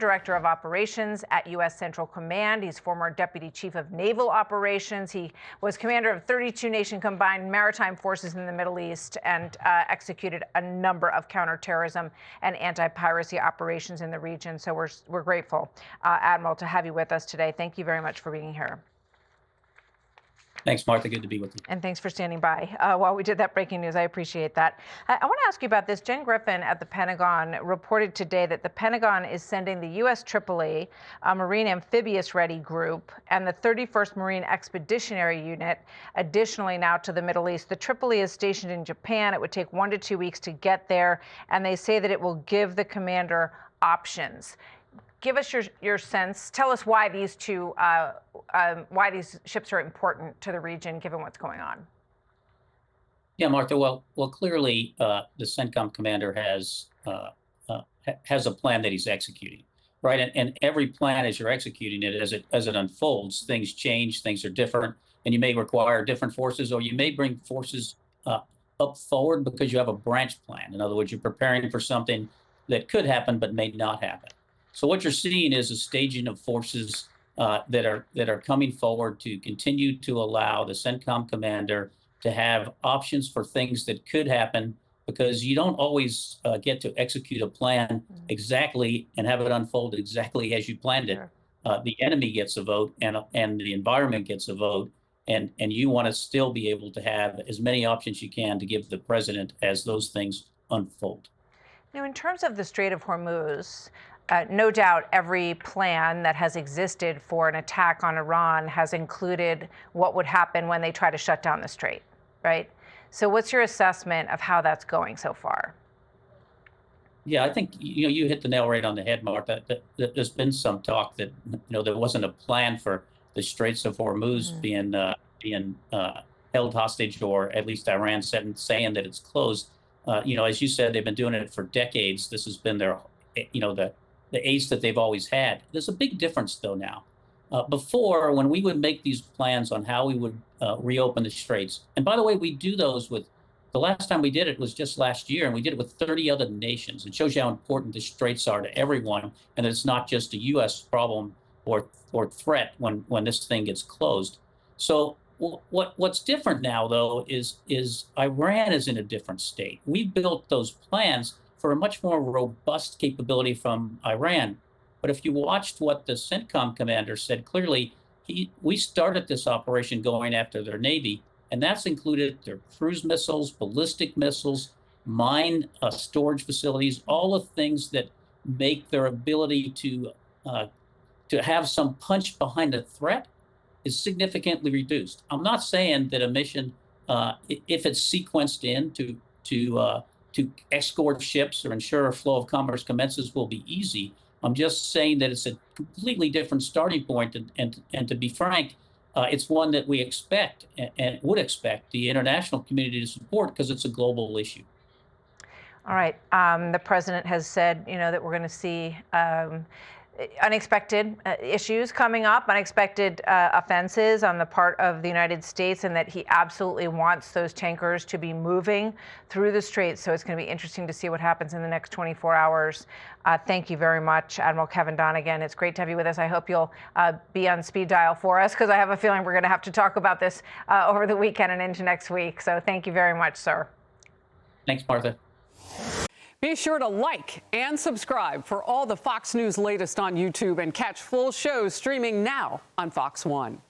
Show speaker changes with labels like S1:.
S1: Director of Operations at U.S. Central Command. He's former Deputy Chief of Naval Operations. He was commander of 32-nation combined maritime forces in the Middle East and executed a number of counterterrorism and anti-piracy operations in the region. So we're grateful, Admiral, to have you with us today. Thank you very much for being here.
S2: Thanks, Martha. Good to be with you.
S1: And thanks for standing by while we did that breaking news. I appreciate that. I want to ask you about this. Jen Griffin at the Pentagon reported today that the Pentagon is sending the U.S. Tripoli, a Marine Amphibious Ready Group, and the 31st Marine Expeditionary Unit, additionally now to the Middle East. The Tripoli is stationed in Japan. It would take 1 to 2 weeks to get there, and they say that it will give the commander options. Give us your sense. Tell us why these why these ships are important to the region, given what's going on.
S2: Yeah, Martha. Well, clearly, the CENTCOM commander has a plan that he's executing, right? And every plan, as you're executing it, as it unfolds, things change, things are different, and you may require different forces, or you may bring forces up forward because you have a branch plan. In other words, you're preparing for something that could happen but may not happen. So what you're seeing is a staging of forces that are coming forward to continue to allow the CENTCOM commander to have options for things that could happen, because you don't always get to execute a plan exactly and have it unfold exactly as you planned it. Sure. The enemy gets a vote, and the environment gets a vote, and you want to still be able to have as many options you can to give the president as those things unfold.
S1: Now, in terms of the Strait of Hormuz, no doubt every plan that has existed for an attack on Iran has included what would happen when they try to shut down the strait, right? So what's your assessment of how that's going so far?
S2: Yeah, I think you hit the nail right on the head, Mark. That there's been some talk that there wasn't a plan for the Straits of Hormuz being held hostage, or at least Iran saying that it's closed. As you said, they've been doing it for decades. This has been their, the ace that they've always had. There's a big difference, though, now. Before, when we would make these plans on how we would reopen the straits, and by the way, we do those with, the last time we did it was just last year, and we did it with 30 other nations. It shows you how important the straits are to everyone, and that it's not just a U.S. problem or threat when this thing gets closed. So what's different now, though, is Iran is in a different state. We built those plans for a much more robust capability from Iran. But if you watched what the CENTCOM commander said clearly, we started this operation going after their Navy, and that's included their cruise missiles, ballistic missiles, mine storage facilities, all the things that make their ability to have some punch behind a threat is significantly reduced. I'm not saying that a mission, if it's sequenced in to escort ships or ensure a flow of commerce commences, will be easy. I'm just saying that it's a completely different starting point, and to be frank, it's one that we expect and would expect the international community to support, because it's a global issue.
S1: All right. The president has said, that we're going to see unexpected issues coming up, unexpected offenses on the part of the United States, and that he absolutely wants those tankers to be moving through the Strait. So it's going to be interesting to see what happens in the next 24 hours. Thank you very much, Admiral Kevin Donegan. It's great to have you with us. I hope you'll be on speed dial for us, because I have a feeling we're going to have to talk about this over the weekend and into next week. So thank you very much, sir.
S2: Thanks, Martha.
S3: Be sure to like and subscribe for all the Fox News latest on YouTube, and catch full shows streaming now on Fox One.